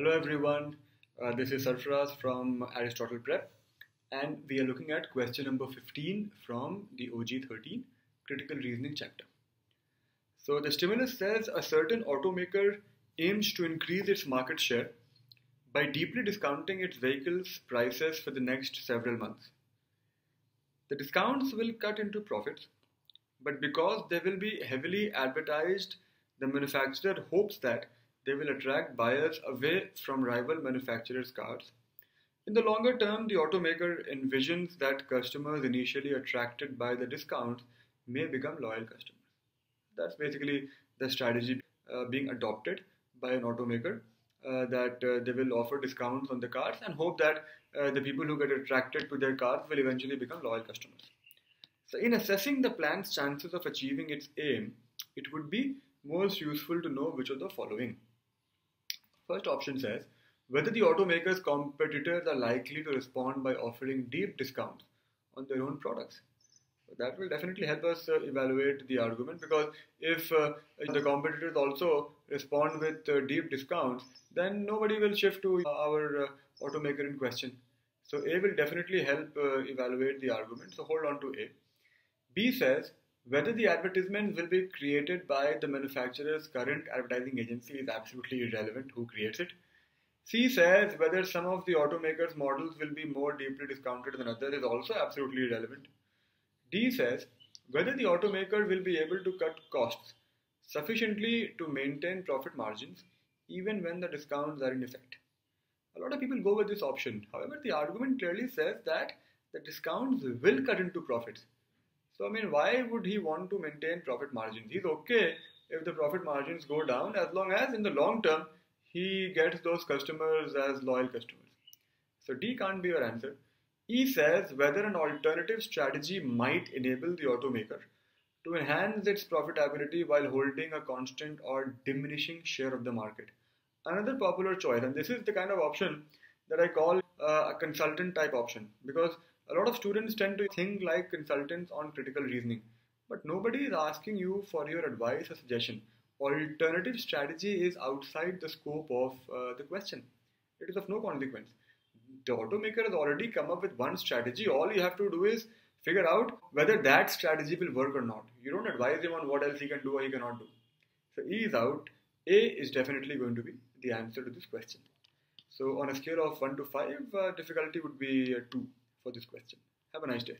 Hello everyone, this is Sarfaraz from Aristotle Prep, and we are looking at question number 15 from the OG 13 critical reasoning chapter. So the stimulus says a certain automaker aims to increase its market share by deeply discounting its vehicles' prices for the next several months. The discounts will cut into profits, but because they will be heavily advertised, the manufacturer hopes that they will attract buyers away from rival manufacturers' cars. In the longer term, the automaker envisions that customers initially attracted by the discounts may become loyal customers. That's basically the strategy being adopted by an automaker, that they will offer discounts on the cars and hope that the people who get attracted to their cars will eventually become loyal customers. So in assessing the plan's chances of achieving its aim, it would be most useful to know which of the following. First option says whether the automaker's competitors are likely to respond by offering deep discounts on their own products. That will definitely help us evaluate the argument, because if the competitors also respond with deep discounts, then nobody will shift to our automaker in question. So A will definitely help evaluate the argument. So hold on to A. B says whether the advertisement will be created by the manufacturer's current advertising agency is absolutely irrelevant who creates it. C says whether some of the automaker's models will be more deeply discounted than others is also absolutely irrelevant. D says whether the automaker will be able to cut costs sufficiently to maintain profit margins even when the discounts are in effect. A lot of people go with this option. However, the argument clearly says that the discounts will cut into profits. So, why would he want to maintain profit margins? He's okay if the profit margins go down, as long as in the long term he gets those customers as loyal customers. So D can't be your answer. E says whether an alternative strategy might enable the automaker to enhance its profitability while holding a constant or diminishing share of the market. Another popular choice, and this is the kind of option that I call a consultant type option, because a lot of students tend to think like consultants on critical reasoning, but nobody is asking you for your advice or suggestion. Alternative strategy is outside the scope of the question. It is of no consequence. The automaker has already come up with one strategy. All you have to do is figure out whether that strategy will work or not. You don't advise him on what else he can do or he cannot do. So E is out. A is definitely going to be the answer to this question. So on a scale of 1 to 5, difficulty would be 2 for this question. Have a nice day.